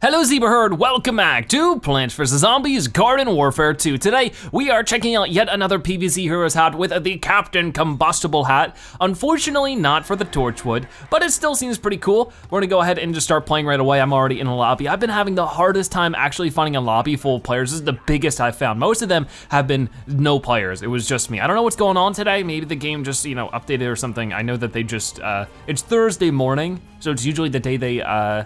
Hello Zebra Herd, welcome back to Plants vs. Zombies Garden Warfare 2. Today, we are checking out yet another PvZ Heroes hat with the Captain Combustible hat. Unfortunately, not for the Torchwood, but it still seems pretty cool. We're gonna go ahead and just start playing right away. I'm already in a lobby. I've been having the hardest time actually finding a lobby full of players. This is the biggest I've found. Most of them have been no players. It was just me. I don't know what's going on today. Maybe the game just, updated or something. I know that they just, it's Thursday morning, so it's usually the day they,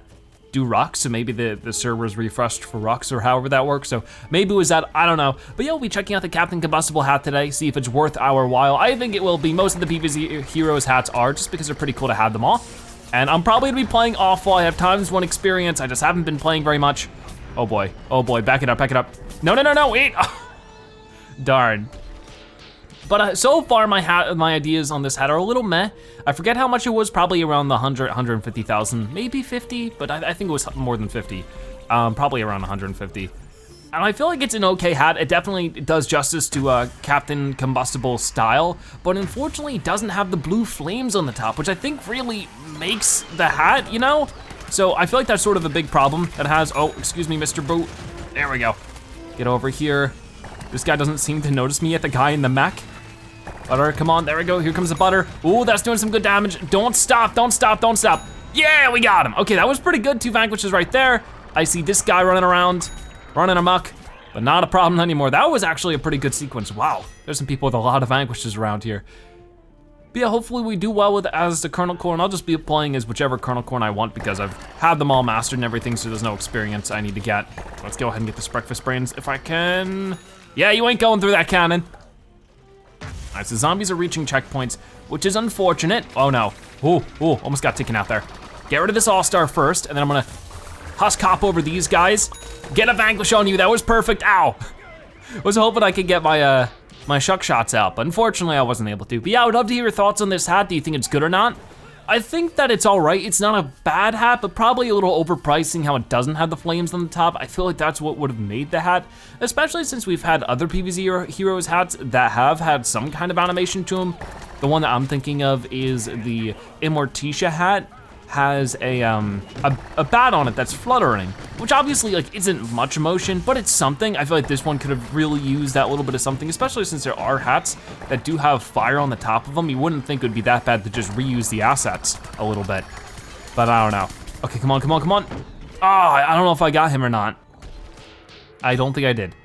do rocks, so maybe the server's refreshed for rocks or however that works, so maybe it was that, I don't know. But yeah, we'll be checking out the Captain Combustible hat today, see if it's worth our while. I think it will be. Most of the PvZ Heroes hats are, just because they're pretty cool to have them all. And I'm probably gonna be playing off while I have times one experience. I just haven't been playing very much. Oh boy, back it up, back it up. No, wait. Darn. But so far my ideas on this hat are a little meh. I forget how much it was, probably around the 100, 150,000, maybe 50, but I think it was more than 50. Probably around 150. And I feel like it's an okay hat. It definitely does justice to Captain Combustible style, but unfortunately it doesn't have the blue flames on the top, which I think really makes the hat, So I feel like that's sort of a big problem that has, oh, excuse me, Mr. Boot. There we go. Get over here. This guy doesn't seem to notice me yet, the guy in the mech. Butter, come on, there we go, here comes the butter. Ooh, that's doing some good damage. Don't stop. Yeah, we got him. Okay, that was pretty good, 2 vanquishes right there. I see this guy running around, running amok, but not a problem anymore. That was actually a pretty good sequence. Wow, there's some people with a lot of vanquishes around here. But yeah, hopefully we do well with as the Kernel Corn. I'll just be playing as whichever Kernel Corn I want because I've had them all mastered and everything, so there's no experience I need to get. Let's go ahead and get this breakfast brains if I can. Yeah, you ain't going through that cannon. All right, so zombies are reaching checkpoints, which is unfortunate. Oh no, ooh, almost got taken out there. Get rid of this all-star first, and then I'm gonna husk hop over these guys. Get a vanquish on you, that was perfect, ow. Was hoping I could get my my shuck shots out, but unfortunately I wasn't able to. But yeah, I would love to hear your thoughts on this hat. Do you think it's good or not? I think that it's all right. It's not a bad hat, but probably a little overpricing how it doesn't have the flames on the top. I feel like that's what would have made the hat, especially since we've had other PvZ Heroes hats that have had some kind of animation to them. The one that I'm thinking of is the Immorticia hat. Has a bat on it that's fluttering, which obviously isn't much motion, but it's something. I feel like this one could have really used that little bit of something, especially since there are hats that do have fire on the top of them. You wouldn't think it would be that bad to just reuse the assets a little bit, but I don't know. Okay, come on. Oh, I don't know if I got him or not. I don't think I did.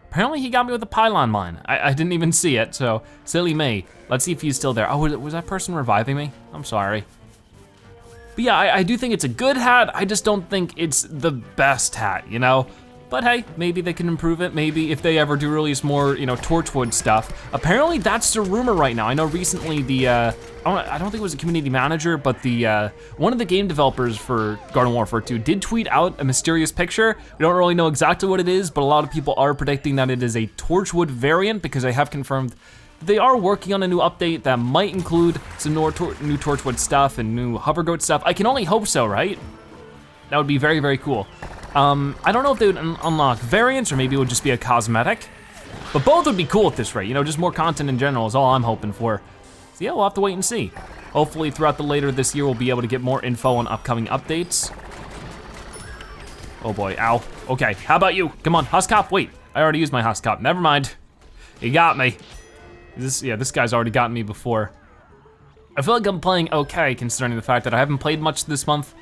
Apparently he got me with a pylon mine. I didn't even see it, so silly me. Let's see if he's still there. Oh, was that person reviving me? I'm sorry. But yeah, I do think it's a good hat. I just don't think it's the best hat, But hey, maybe they can improve it. Maybe if they ever do release more, Torchwood stuff. Apparently that's the rumor right now. I know recently the, I don't think it was a community manager, but the one of the game developers for Garden Warfare 2 did tweet out a mysterious picture. We don't really know exactly what it is, but a lot of people are predicting that it is a Torchwood variant because they have confirmed they are working on a new update that might include some new Torchwood stuff and new Hover Goat stuff. I can only hope so, right? That would be very, very cool. I don't know if they would unlock variants or maybe it would just be a cosmetic, but both would be cool at this rate. Just more content in general is all I'm hoping for. So yeah, we'll have to wait and see. Hopefully throughout the later this year, we'll be able to get more info on upcoming updates. Oh boy, ow. Okay, how about you? Come on, husk hop, wait. I already used my husk hop, never mind. You got me. This guy's already gotten me before. I feel like I'm playing okay considering the fact that I haven't played much this month.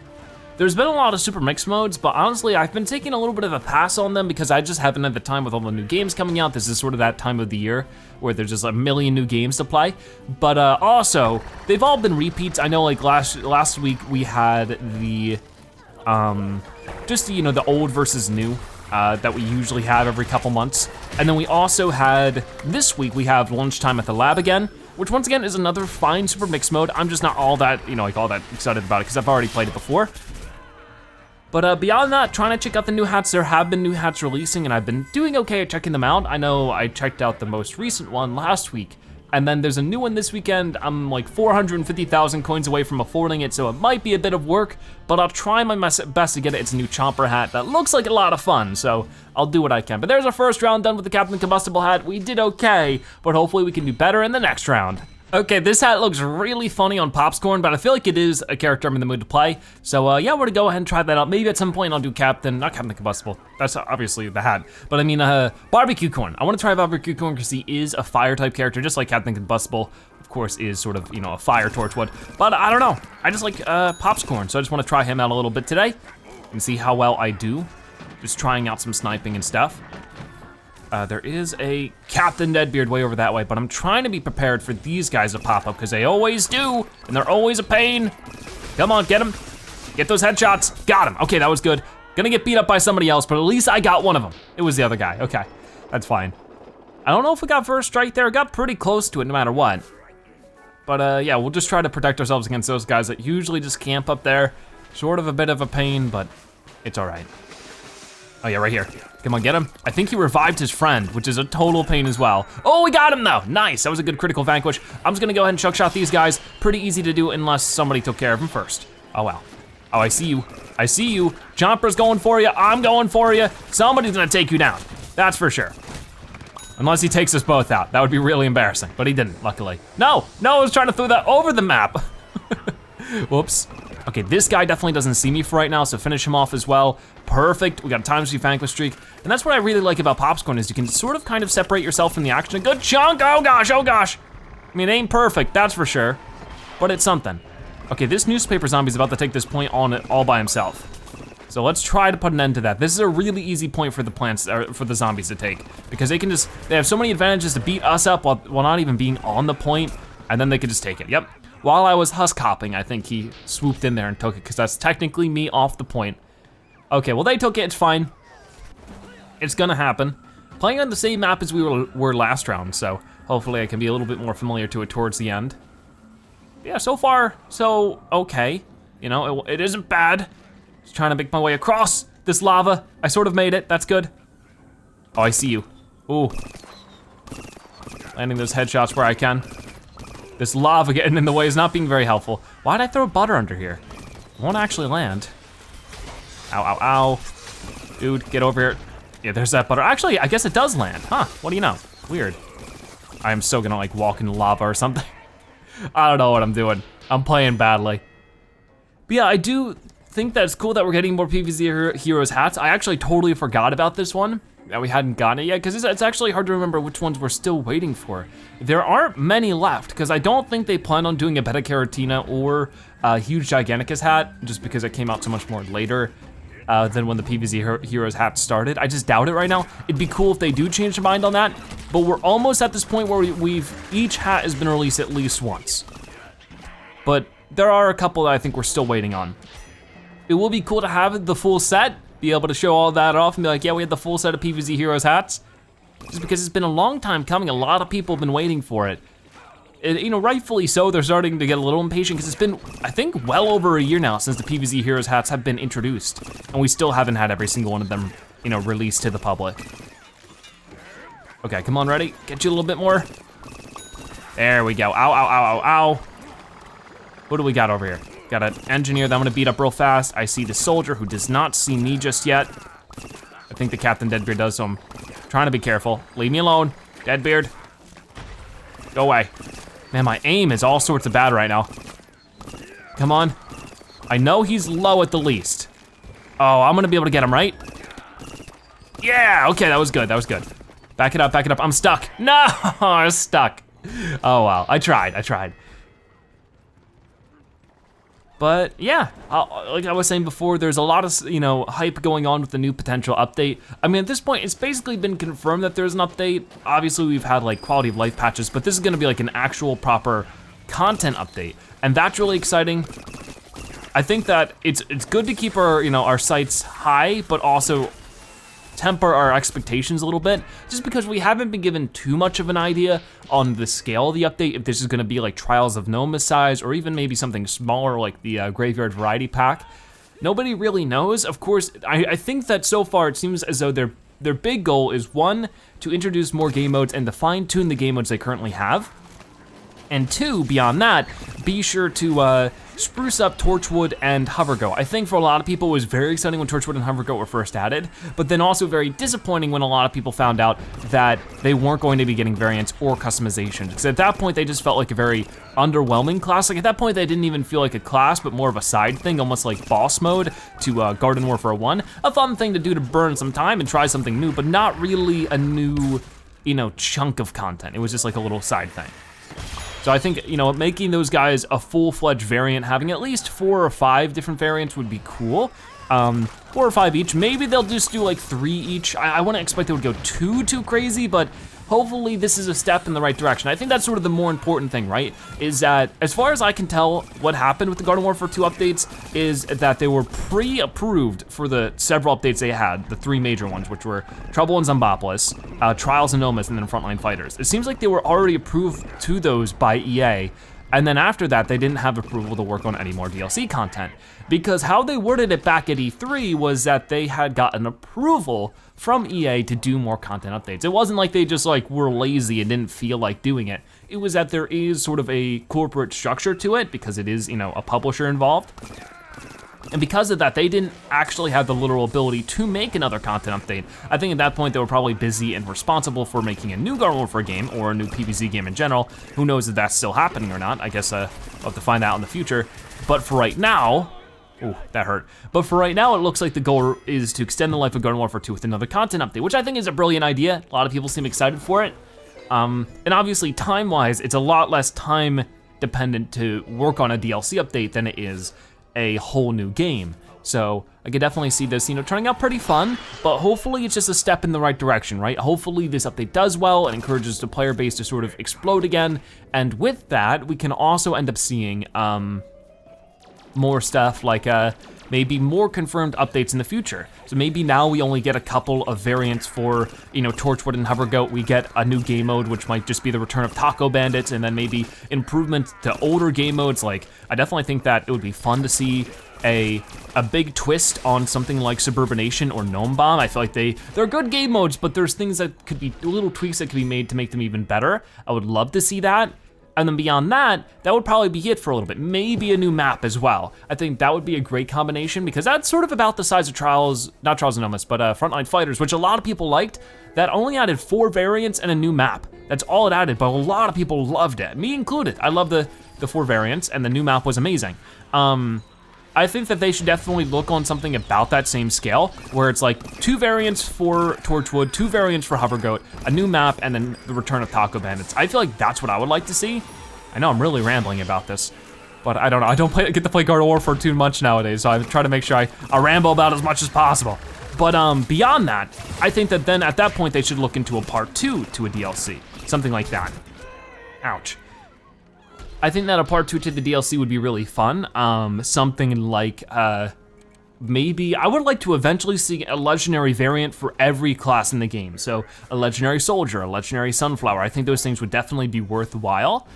There's been a lot of super mix modes, but honestly, I've been taking a little bit of a pass on them because I just haven't had the time with all the new games coming out. This is sort of that time of the year where there's just a million new games to play. But also, they've all been repeats. I know last week we had the, the old versus new. That we usually have every couple months. And then we also had, this week we have lunchtime at the lab again, which once again is another fine super mix mode. I'm just not all that, all that excited about it because I've already played it before. But beyond that, trying to check out the new hats. There have been new hats releasing and I've been doing okay at checking them out. I know I checked out the most recent one last week. And then there's a new one this weekend. I'm like 450,000 coins away from affording it, so it might be a bit of work, but I'll try my best to get it. It's a new chomper hat that looks like a lot of fun, so I'll do what I can. But there's our first round done with the Captain Combustible hat. We did okay, but hopefully we can do better in the next round. Okay, this hat looks really funny on Popscorn, but I feel like it is a character I'm in the mood to play. So yeah, we're gonna go ahead and try that out. Maybe at some point I'll do not Captain Combustible. That's obviously the hat. But I mean, Barbecue Corn. I wanna try Barbecue Corn because he is a fire type character, just like Captain Combustible, of course, is sort of, a fire torchwood. But I don't know, I just like Popscorn, so I just wanna try him out a little bit today and see how well I do. Just trying out some sniping and stuff. There is a Captain Deadbeard way over that way, but I'm trying to be prepared for these guys to pop up because they always do, and they're always a pain. Come on, get him. Get those headshots. Got him. Okay, that was good. Gonna get beat up by somebody else, but at least I got one of them. It was the other guy. Okay, that's fine. I don't know if we got first strike there. Got pretty close to it no matter what. But yeah, we'll just try to protect ourselves against those guys that usually just camp up there. Sort of a bit of a pain, but it's all right. Oh yeah, right here. Come on, get him. I think he revived his friend, which is a total pain as well. Oh, we got him though. Nice, that was a good critical vanquish. I'm just gonna go ahead and chuck shot these guys. Pretty easy to do unless somebody took care of him first. Oh well. Oh, I see you. I see you. Jumper's going for you. I'm going for you. Somebody's gonna take you down. That's for sure. Unless he takes us both out. That would be really embarrassing, but he didn't, luckily. No, I was trying to throw that over the map. Whoops. Okay, this guy definitely doesn't see me for right now, so finish him off as well. Perfect, we got a times 2 vanquish streak. And that's what I really like about Popscorn is you can sort of kind of separate yourself from the action a good chunk. Oh gosh, oh gosh. I mean, it ain't perfect, that's for sure, but it's something. Okay, this newspaper zombie's about to take this point on it all by himself. So let's try to put an end to that. This is a really easy point for the plants, or for the zombies to take, because they have so many advantages to beat us up while not even being on the point, and then they could just take it, yep. While I was husk hopping, I think he swooped in there and took it, because that's technically me off the point. Okay, well they took it, it's fine. It's gonna happen. Playing on the same map as we were last round, so hopefully I can be a little bit more familiar to it towards the end. Yeah, so far, so okay. It isn't bad. Just trying to make my way across this lava. I sort of made it, that's good. Oh, I see you. Ooh. Landing those headshots where I can. This lava getting in the way is not being very helpful. Why'd I throw butter under here? It won't actually land. Ow, ow, ow. Dude, get over here. Yeah, there's that butter. Actually, I guess it does land, huh? What do you know? Weird. I am so gonna like walk in lava or something. I don't know what I'm doing. I'm playing badly. But yeah, I do think that it's cool that we're getting more PvZ Heroes hats. I actually totally forgot about this one, that we hadn't gotten it yet, because it's actually hard to remember which ones we're still waiting for. There aren't many left, because I don't think they plan on doing a Beta Caratina or a huge Giganticus hat, just because it came out so much more later than when the PvZ Heroes hat started. I just doubt it right now. It'd be cool if they do change their mind on that, but we're almost at this point where each hat has been released at least once. But there are a couple that I think we're still waiting on. It will be cool to have the full set, be able to show all that off and be like, yeah, we had the full set of PvZ Heroes hats. Just because it's been a long time coming, a lot of people have been waiting for it. Rightfully so, they're starting to get a little impatient because it's been, I think, well over a year now since the PvZ Heroes hats have been introduced. And we still haven't had every single one of them, released to the public. Okay, come on, ready? Get you a little bit more. There we go, ow, ow, ow, ow, ow. What do we got over here? Got an engineer that I'm gonna beat up real fast. I see the soldier who does not see me just yet. I think the Captain Deadbeard does, so I'm trying to be careful. Leave me alone, Deadbeard. Go away. Man, my aim is all sorts of bad right now. Come on. I know he's low at the least. Oh, I'm gonna be able to get him, right? Yeah, okay, that was good, that was good. Back it up, I'm stuck. No, I'm stuck. Oh wow, I tried. But yeah, like I was saying before, there's a lot of hype going on with the new potential update. I mean, at this point, it's basically been confirmed that there's an update. Obviously, we've had like quality of life patches, but this is gonna be like an actual proper content update, and that's really exciting. I think that it's good to keep our our sights high, but also temper our expectations a little bit, just because we haven't been given too much of an idea on the scale of the update, if this is gonna be like Trials of Nomus size, or even maybe something smaller like the Graveyard Variety Pack. Nobody really knows. Of course, I think that so far it seems as though their big goal is, one, to introduce more game modes and to fine-tune the game modes they currently have, and two, beyond that, be sure to spruce up Torchwood and Hovergoat. I think for a lot of people it was very exciting when Torchwood and Hovergoat were first added, but then also very disappointing when a lot of people found out that they weren't going to be getting variants or customization. Because at that point they just felt like a very underwhelming class. Like at that point they didn't even feel like a class, but more of a side thing, almost like boss mode to Garden Warfare 1. A fun thing to do to burn some time and try something new, but not really a new, chunk of content. It was just like a little side thing. So I think, making those guys a full-fledged variant, having at least 4 or 5 different variants would be cool. 4 or 5 each. Maybe they'll just do like 3 each. I wouldn't expect they would go too crazy, but hopefully this is a step in the right direction. I think that's sort of the more important thing, right? Is that, as far as I can tell, what happened with the Garden Warfare 2 updates is that they were pre-approved for the several updates they had, the 3 major ones, which were Trouble and Zombopolis, Trials and Nomas, and then Frontline Fighters. It seems like they were already approved to those by EA, and then after that, they didn't have approval to work on any more DLC content. Because how they worded it back at E3 was that they had gotten approval from EA to do more content updates. It wasn't like they just were lazy and didn't feel like doing it. It was that there is sort of a corporate structure to it because it is, a publisher involved. And because of that, they didn't actually have the literal ability to make another content update. I think at that point they were probably busy and responsible for making a new Garden Warfare game or a new PvZ game in general. Who knows if that's still happening or not? I guess we'll have to find out in the future. But for right now, ooh, that hurt. But for right now, it looks like the goal is to extend the life of Garden Warfare 2 with another content update, which I think is a brilliant idea. A lot of people seem excited for it. And obviously time-wise, it's a lot less time dependent to work on a DLC update than it is a whole new game. So I could definitely see this, turning out pretty fun, but hopefully it's just a step in the right direction, right? Hopefully this update does well and encourages the player base to sort of explode again. And with that, we can also end up seeing more stuff like maybe more confirmed updates in the future. So maybe now we only get a couple of variants for, Torchwood and Hovergoat. We get a new game mode, which might just be the return of Taco Bandits, and then maybe improvements to older game modes. Like, I definitely think that it would be fun to see a big twist on something like Suburbanation or Gnome Bomb. I feel like they're good game modes, but there's things that could be, little tweaks that could be made to make them even better. I would love to see that. And then beyond that, that would probably be it for a little bit. Maybe a new map as well. I think that would be a great combination because that's sort of about the size of not Trials and Nomas, but Frontline Fighters, which a lot of people liked. That only added 4 variants and a new map. That's all it added, but a lot of people loved it, me included. I love the 4 variants, and the new map was amazing. I think that they should definitely look on something about that same scale, where it's like 2 variants for Torchwood, 2 variants for Hovergoat, a new map, and then the return of Taco Bandits. I feel like that's what I would like to see. I know I'm really rambling about this, but I don't know. I don't get to play Garden Warfare too much nowadays, so I try to make sure I ramble about as much as possible. But beyond that, I think that then at that point they should look into a part 2 to a DLC, something like that. Ouch. I think that a part 2 to the DLC would be really fun. Something like, maybe, I would like to eventually see a legendary variant for every class in the game. So a legendary soldier, a legendary sunflower. I think those things would definitely be worthwhile.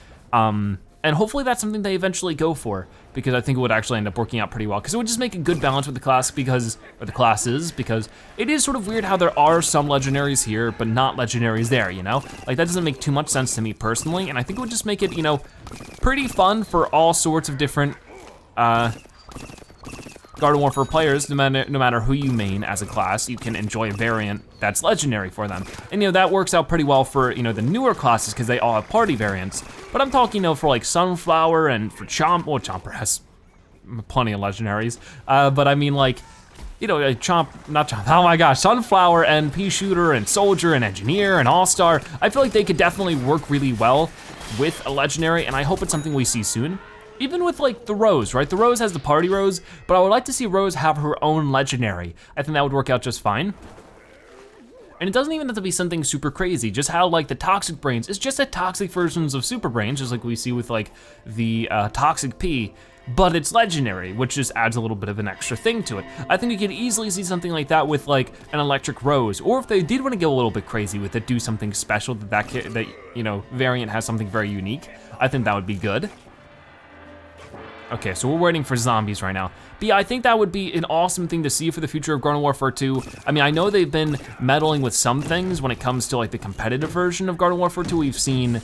And hopefully that's something they eventually go for, because I think it would actually end up working out pretty well, because it would just make a good balance with the class, or the classes, because it is sort of weird how there are some legendaries here, but not legendaries there, Like, that doesn't make too much sense to me personally, and I think it would just make it, pretty fun for all sorts of different, Garden Warfare players. No matter who you main as a class, you can enjoy a variant that's legendary for them. And that works out pretty well for, the newer classes, because they all have party variants. But I'm talking, for like Sunflower and for Chomp. Well, Chomper has plenty of legendaries. But I mean, like, not Chomp, oh my gosh, Sunflower and Pea Shooter and Soldier and Engineer and All-Star. I feel like they could definitely work really well with a legendary, and I hope it's something we see soon. Even with like the Rose, right? The Rose has the party Rose, but I would like to see Rose have her own legendary. I think that would work out just fine. And it doesn't even have to be something super crazy, just how like the Toxic Brains is just a toxic versions of Super Brains, just like we see with like the Toxic P, but it's legendary, which just adds a little bit of an extra thing to it. I think you could easily see something like that with like an Electric Rose, or if they did want to go a little bit crazy with it, do something special that variant has something very unique. I think that would be good. Okay, so we're waiting for zombies right now. But yeah, I think that would be an awesome thing to see for the future of Garden Warfare 2. I mean, I know they've been meddling with some things when it comes to like the competitive version of Garden Warfare 2. We've seen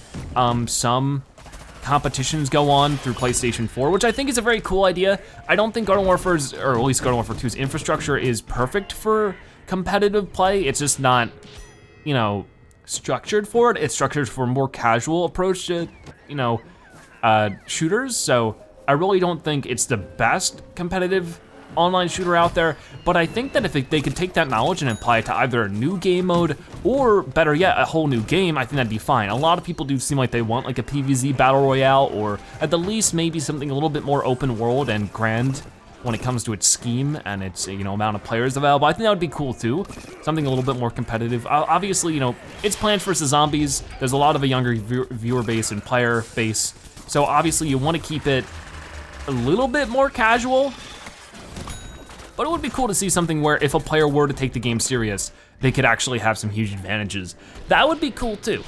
some competitions go on through PlayStation 4, which I think is a very cool idea. I don't think Garden Warfare's, or at least Garden Warfare 2's infrastructure is perfect for competitive play. It's just not, you know, structured for it. It's structured for a more casual approach to, you know, shooters. So I really don't think it's the best competitive online shooter out there, but I think that if they could take that knowledge and apply it to either a new game mode or better yet, a whole new game, I think that'd be fine. A lot of people do seem like they want like a PvZ battle royale, or at the least maybe something a little bit more open world and grand when it comes to its scheme and its, you know, amount of players available. I think that would be cool too. Something a little bit more competitive. Obviously, you know, it's Plants vs. Zombies. There's a lot of a younger viewer base and player base. So obviously you want to keep it a little bit more casual, but it would be cool to see something where if a player were to take the game serious, they could actually have some huge advantages. That would be cool too.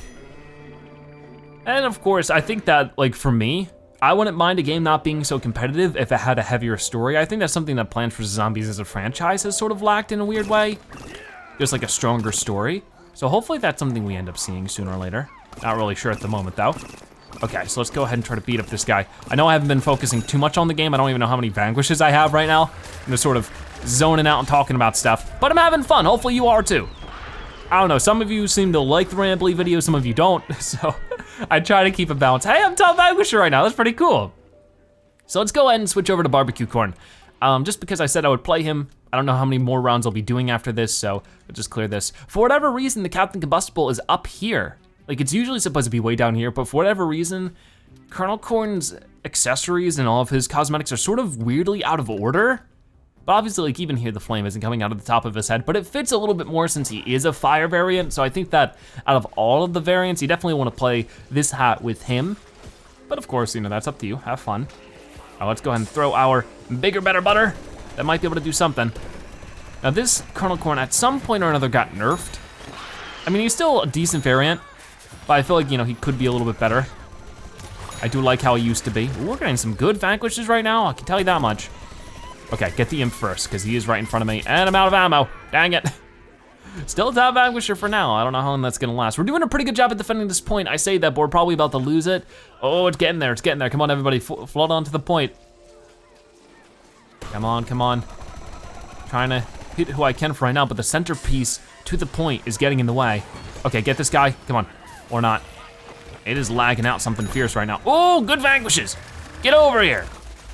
And of course, I think that, like for me, I wouldn't mind a game not being so competitive if it had a heavier story. I think that's something that Plants vs. Zombies as a franchise has sort of lacked in a weird way. Just like a stronger story. So hopefully that's something we end up seeing sooner or later. Not really sure at the moment though. Okay, so let's go ahead and try to beat up this guy. I know I haven't been focusing too much on the game. I don't even know how many vanquishes I have right now. I'm just sort of zoning out and talking about stuff, but I'm having fun. Hopefully you are too. I don't know, some of you seem to like the rambly videos, some of you don't, so I try to keep a balance. Hey, I'm top vanquisher right now, that's pretty cool. So let's go ahead and switch over to Barbecue Corn. Just because I said I would play him, I don't know how many more rounds I'll be doing after this, so I'll just clear this. For whatever reason, the Captain Combustible is up here. Like, it's usually supposed to be way down here, but for whatever reason, Kernel Corn's accessories and all of his cosmetics are sort of weirdly out of order. But obviously, like, even here, the flame isn't coming out of the top of his head, but it fits a little bit more since he is a fire variant, so I think that out of all of the variants, you definitely want to play this hat with him. But of course, you know, that's up to you, have fun. Now let's go ahead and throw our bigger, better butter. That might be able to do something. Now this Kernel Corn at some point or another got nerfed. I mean, he's still a decent variant, but I feel like, you know, he could be a little bit better. I do like how he used to be. Ooh, we're getting some good vanquishes right now, I can tell you that much. Okay, get the imp first, because he is right in front of me, and I'm out of ammo, dang it. Still a top vanquisher for now. I don't know how long that's gonna last. We're doing a pretty good job at defending this point. I say that, but we're probably about to lose it. Oh, it's getting there, it's getting there. Come on, everybody, float onto the point. Come on, come on. Trying to hit who I can for right now, but the centerpiece to the point is getting in the way. Okay, get this guy, come on, or not. It is lagging out something fierce right now. Oh, good vanquishes. Get over here.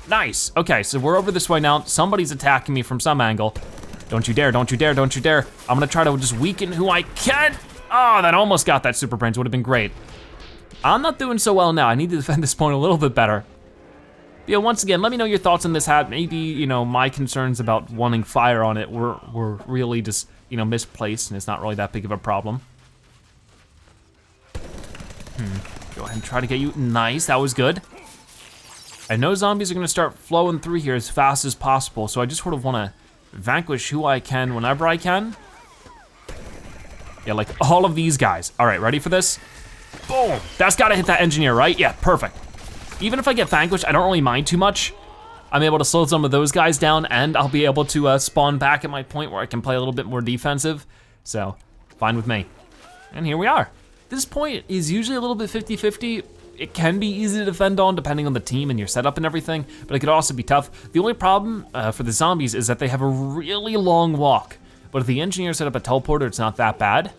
Nice, okay, so we're over this way now. Somebody's attacking me from some angle. Don't you dare, don't you dare, don't you dare. I'm gonna try to just weaken who I can. Oh, that almost got that super brains, would have been great. I'm not doing so well now. I need to defend this point a little bit better. Yeah, once again, let me know your thoughts on this hat. Maybe, you know, my concerns about wanting fire on it were really just, you know, misplaced, and it's not really that big of a problem. Go ahead and try to get you, nice, that was good. I know zombies are gonna start flowing through here as fast as possible, so I just sort of wanna vanquish who I can whenever I can. Yeah, like all of these guys. All right, ready for this? Boom, that's gotta hit that engineer, right? Yeah, perfect. Even if I get vanquished, I don't really mind too much. I'm able to slow some of those guys down, and I'll be able to spawn back at my point where I can play a little bit more defensive. So, fine with me. And here we are. This point is usually a little bit 50-50. It can be easy to defend on depending on the team and your setup and everything, but it could also be tough. The only problem for the zombies is that they have a really long walk, but if the engineer set up a teleporter, it's not that bad.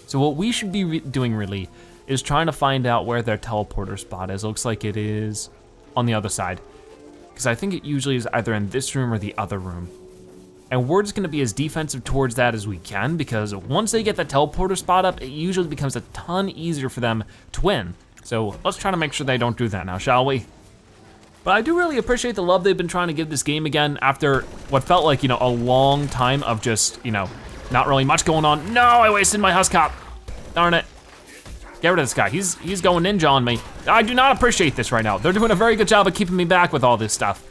So what we should be doing really is trying to find out where their teleporter spot is. It looks like it is on the other side, because I think it usually is either in this room or the other room. And we're just gonna be as defensive towards that as we can, because once they get the teleporter spot up, it usually becomes a ton easier for them to win. So let's try to make sure they don't do that now, shall we? But I do really appreciate the love they've been trying to give this game again after what felt like, you know, a long time of just, you know, not really much going on. No, I wasted my husk cop. Darn it. Get rid of this guy, he's going ninja on me. I do not appreciate this right now. They're doing a very good job of keeping me back with all this stuff.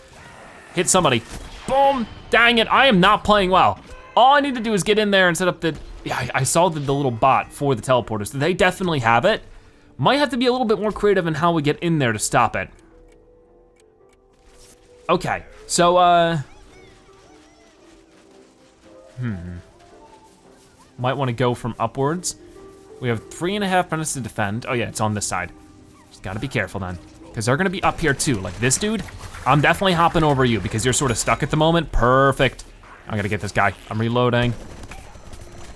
Hit somebody, boom, dang it, I am not playing well. All I need to do is get in there and set up the, yeah, I saw the little bot for the teleporters. They definitely have it. Might have to be a little bit more creative in how we get in there to stop it. Okay, so might wanna go from upwards. We have 3.5 minutes to defend. Oh yeah, it's on this side. Just gotta be careful then, because they're gonna be up here too. Like this dude, I'm definitely hopping over you because you're sort of stuck at the moment. Perfect. I'm gonna get this guy. I'm reloading.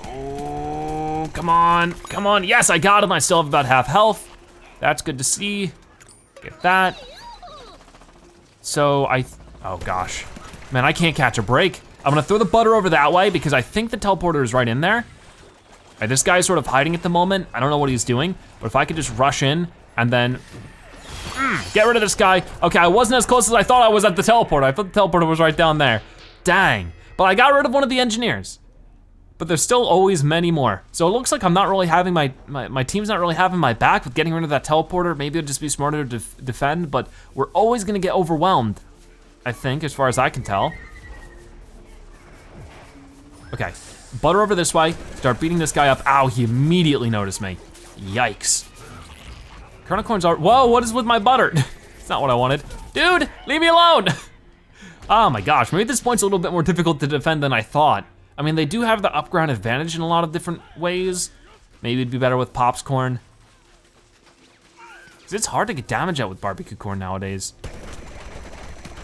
Oh, come on, come on. Yes, I got him. I still have about half health. That's good to see. Get that. So oh gosh. Man, I can't catch a break. I'm gonna throw the butter over that way because I think the teleporter is right in there. This guy's sort of hiding at the moment. I don't know what he's doing, but if I could just rush in and then get rid of this guy. Okay, I wasn't as close as I thought I was at the teleporter. I thought the teleporter was right down there. Dang, but I got rid of one of the engineers. But there's still always many more. So it looks like I'm not really having my team's not really having my back with getting rid of that teleporter. Maybe it'll just be smarter to defend, but we're always gonna get overwhelmed, I think, as far as I can tell. Okay, butter over this way, start beating this guy up. Ow, he immediately noticed me. Yikes. Kernel corns are, whoa, what is with my butter? It's not what I wanted. Dude, leave me alone. Oh my gosh, maybe this point's a little bit more difficult to defend than I thought. I mean, they do have the upground advantage in a lot of different ways. Maybe it'd be better with pops corn. 'Cause it's hard to get damage out with barbecue corn nowadays.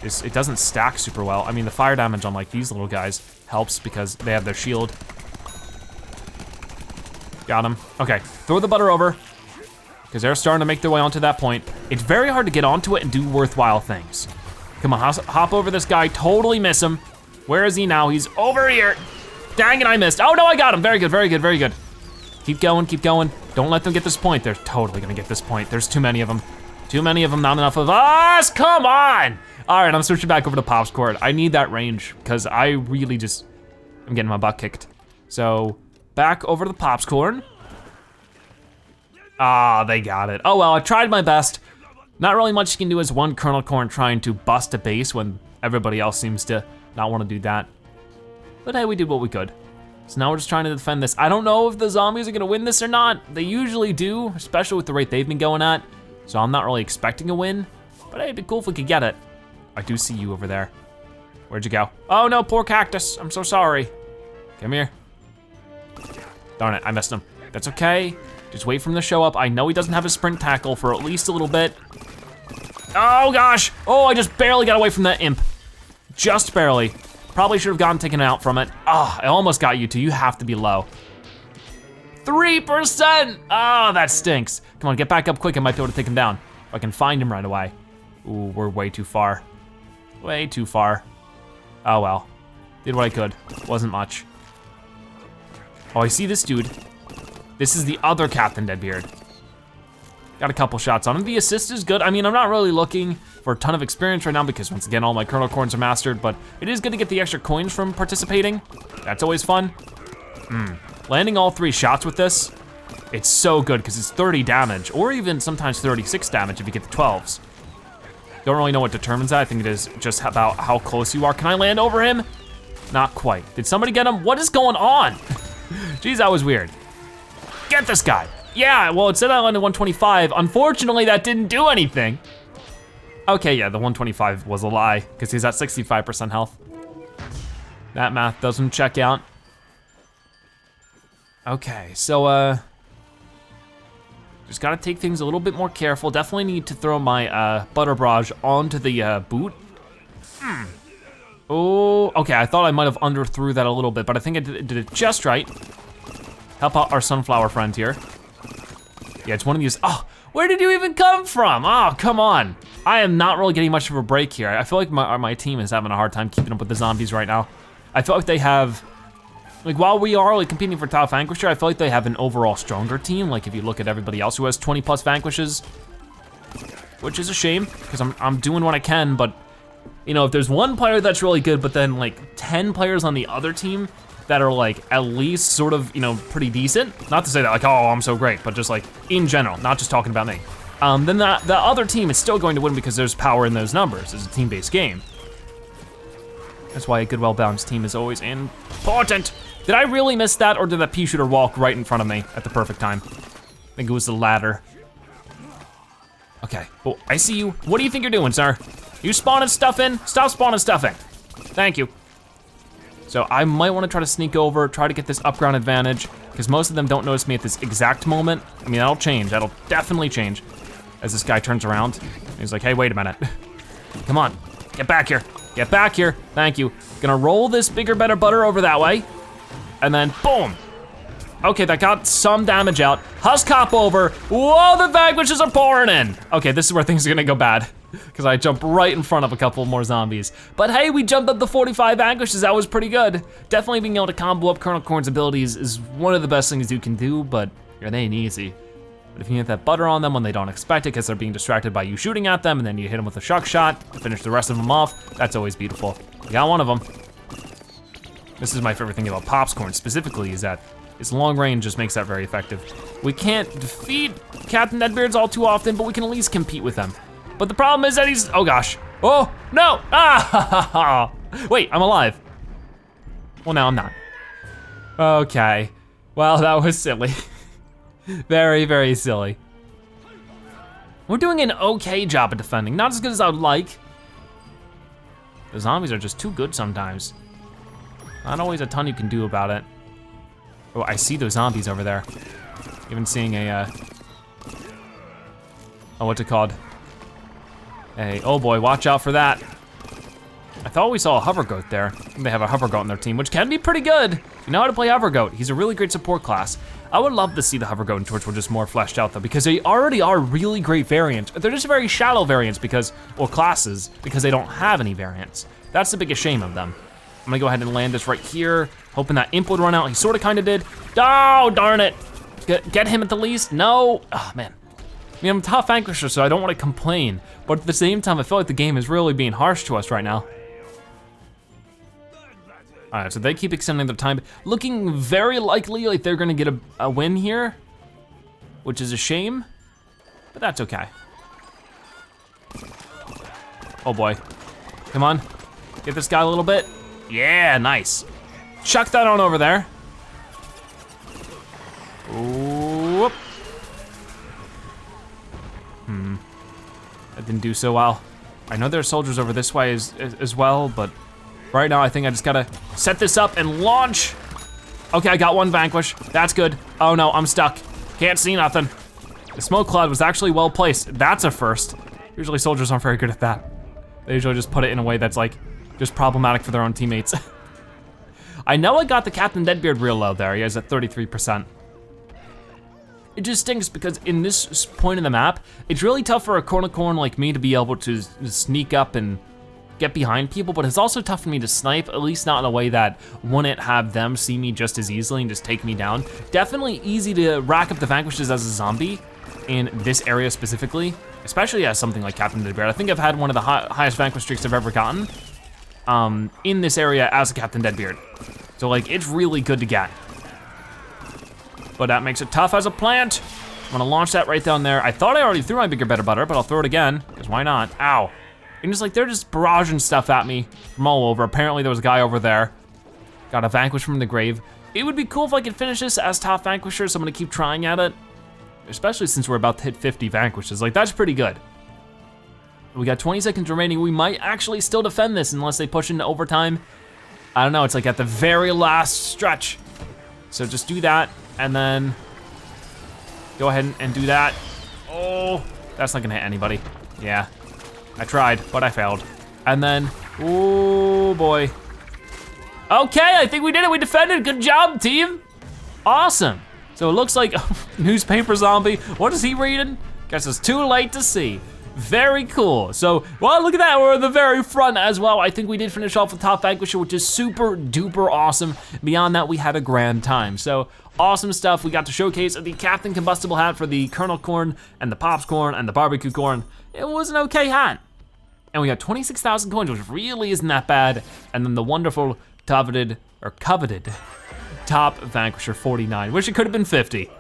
It doesn't stack super well. I mean, the fire damage on like these little guys helps because they have their shield. Got him. Okay, throw the butter over because they're starting to make their way onto that point. It's very hard to get onto it and do worthwhile things. Come on, hop over this guy, totally miss him. Where is he now? He's over here. Dang it, I missed. Oh no, I got him. Very good, very good, very good. Keep going, keep going. Don't let them get this point. They're totally gonna get this point. There's too many of them. Too many of them, not enough of us, come on! All right, I'm switching back over to pops corn. I need that range because I really I'm getting my butt kicked. So back over to the pops corn. Ah, they got it. Oh well, I tried my best. Not really much you can do as one kernel corn trying to bust a base when everybody else seems to not want to do that. But hey, we did what we could. So now we're just trying to defend this. I don't know if the zombies are gonna win this or not. They usually do, especially with the rate they've been going at. So I'm not really expecting a win, but hey, it'd be cool if we could get it. I do see you over there. Where'd you go? Oh no, poor cactus, I'm so sorry. Come here. Darn it, I missed him. That's okay, just wait for him to show up. I know he doesn't have a sprint tackle for at least a little bit. Oh gosh, oh, I just barely got away from that imp. Just barely. Probably should have gotten taken out from it. Ah, I almost got you two, you have to be low. 3%, oh, that stinks. Come on, get back up quick, I might be able to take him down. If I can find him right away. Ooh, we're way too far. Way too far. Oh well, did what I could, wasn't much. Oh, I see this dude. This is the other Captain Deadbeard. Got a couple shots on him. The assist is good. I mean, I'm not really looking for a ton of experience right now because once again, all my kernel corns are mastered, but it is good to get the extra coins from participating. That's always fun. Landing all 3 shots with this, it's so good because it's 30 damage or even sometimes 36 damage if you get the 12s. Don't really know what determines that. I think it is just about how close you are. Can I land over him? Not quite. Did somebody get him? What is going on? Jeez, that was weird. Get this guy. Yeah, well, it said I landed 125. Unfortunately, that didn't do anything. Okay, yeah, the 125 was a lie because he's at 65% health. That math doesn't check out. Okay, so just gotta take things a little bit more careful. Definitely need to throw my butter barrage onto the boot. Oh, okay, I thought I might have underthrew that a little bit, but I think I did it just right. Help out our sunflower friend here. Yeah, it's one of these, oh, where did you even come from? Oh, come on. I am not really getting much of a break here. I feel like my team is having a hard time keeping up with the zombies right now. I feel like they have, like while we are like competing for top vanquisher, I feel like they have an overall stronger team. Like if you look at everybody else who has 20 plus vanquishes, which is a shame because I'm doing what I can, but you know, if there's one player that's really good, but then like 10 players on the other team that are like at least sort of, you know, pretty decent. Not to say that like, oh, I'm so great, but just like in general, not just talking about me. Then the other team is still going to win because there's power in those numbers. It's a team-based game. That's why a good, well-balanced team is always important. Did I really miss that, or did that pea shooter walk right in front of me at the perfect time? I think it was the latter. Okay, well, I see you. What do you think you're doing, sir? You spawning stuff in? Stop spawning stuff in. Thank you. So I might wanna try to sneak over, try to get this upground advantage, because most of them don't notice me at this exact moment. I mean, that'll change, that'll definitely change. as this guy turns around. He's like, hey, wait a minute. Come on, get back here. Get back here, thank you. Gonna roll this bigger, better butter over that way. And then boom. Okay, that got some damage out. Husk hop over. Whoa, the vanquishes are pouring in. Okay, this is where things are gonna go bad because I jumped right in front of a couple more zombies. But hey, we jumped up to 45 vanquishes, that was pretty good. Definitely being able to combo up Kernel Corn's abilities is one of the best things you can do, but it ain't easy. But if you get that butter on them when they don't expect it because they're being distracted by you shooting at them and then you hit them with a shuck shot to finish the rest of them off, that's always beautiful. You got one of them. This is my favorite thing about Popscorn specifically is that its long range just makes that very effective. We can't defeat Captain Deadbeards all too often, but we can at least compete with them. But the problem is that he's, oh gosh. Oh, no, ah, wait, I'm alive. Well, now I'm not. Okay, well, that was silly. Very, very silly. We're doing an okay job of defending, not as good as I would like. The zombies are just too good sometimes. Not always a ton you can do about it. Oh, I see those zombies over there. Even seeing a, oh, what's it called? Hey, oh boy, watch out for that. I thought we saw a hover goat there. They have a hover goat on their team, which can be pretty good. You know how to play hover goat. He's a really great support class. I would love to see the hover goat and Torchwood just more fleshed out though, because they already are really great variants. They're just very shallow variants because, or classes, because they don't have any variants. That's the biggest shame of them. I'm gonna go ahead and land this right here, hoping that imp would run out. He sorta kinda did. Oh, darn it. Get him at the least? No, oh man. I mean, I'm a top vanquisher, so I don't wanna complain, but at the same time, I feel like the game is really being harsh to us right now. All right, so they keep extending their time. Looking very likely like they're gonna get a win here, which is a shame, but that's okay. Oh boy, come on. Get this guy a little bit. Yeah, nice. Chuck that on over there. Whoop. That didn't do so well. I know there's soldiers over this way as well, but right now I think I just gotta set this up and launch. Okay, I got one vanquish, that's good. Oh no, I'm stuck, can't see nothing. The smoke cloud was actually well placed. That's a first. Usually soldiers aren't very good at that. They usually just put it in a way that's like, just problematic for their own teammates. I know I got the Captain Deadbeard real low there. He has at 33%. It just stinks because in this point in the map, it's really tough for a corn like me to be able to sneak up and get behind people, but it's also tough for me to snipe, at least not in a way that wouldn't have them see me just as easily and just take me down. Definitely easy to rack up the vanquishes as a zombie in this area specifically, especially as something like Captain Deadbeard. I think I've had one of the highest vanquish streaks I've ever gotten in this area as a Captain Deadbeard. So like, it's really good to get. But that makes it tough as a plant. I'm gonna launch that right down there. I thought I already threw my bigger, better butter, but I'll throw it again, because why not? Ow. And just like, they're just barraging stuff at me from all over. Apparently there was a guy over there. Got a vanquish from the grave. It would be cool if I could finish this as top vanquisher, so I'm gonna keep trying at it. Especially since we're about to hit 50 vanquishes. Like, that's pretty good. We got 20 seconds remaining. We might actually still defend this unless they push into overtime. I don't know, it's like at the very last stretch. So just do that, and then go ahead and do that. Oh, that's not gonna hit anybody. Yeah, I tried, but I failed. And then, oh boy. Okay, I think we did it, we defended, good job, team. Awesome. So it looks like, newspaper zombie, what is he reading? Guess it's too late to see. Very cool. So, well, look at that, we're at the very front as well. I think we did finish off with top vanquisher, which is super duper awesome. Beyond that, we had a grand time. So, awesome stuff. We got to showcase the Captain Combustible hat for the Kernel corn and the Pops corn and the barbecue corn. It was an okay hat. And we got 26,000 coins, which really isn't that bad. And then the wonderful coveted top vanquisher 49. Wish it could have been 50.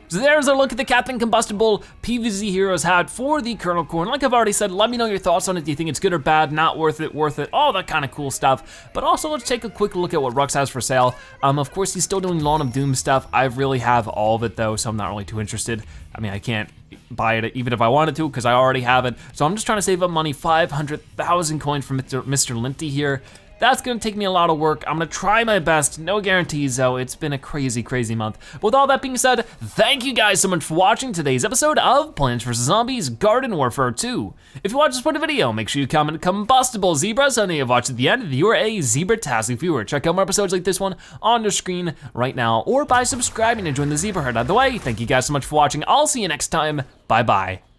So there's a look at the Captain Combustible PvZ Heroes hat for the Kernel Corn. Like I've already said, let me know your thoughts on it. Do you think it's good or bad, not worth it, all that kind of cool stuff. But also let's take a quick look at what Rux has for sale. Of course, he's still doing Lawn of Doom stuff. I really have all of it though, so I'm not really too interested. I mean, I can't buy it even if I wanted to, because I already have it. So I'm just trying to save up money, 500,000 coins from Mr. Linty here. That's gonna take me a lot of work. I'm gonna try my best, no guarantees though. It's been a crazy, crazy month. But with all that being said, thank you guys so much for watching today's episode of Plants vs. Zombies Garden Warfare 2. If you watched this part of the video, make sure you comment Combustible Zebra so that you've watched at the end. If you are a zebra-tastic viewer, check out more episodes like this one on your screen right now, or by subscribing to join the Zebra Herd. Either way, thank you guys so much for watching. I'll see you next time. Bye-bye.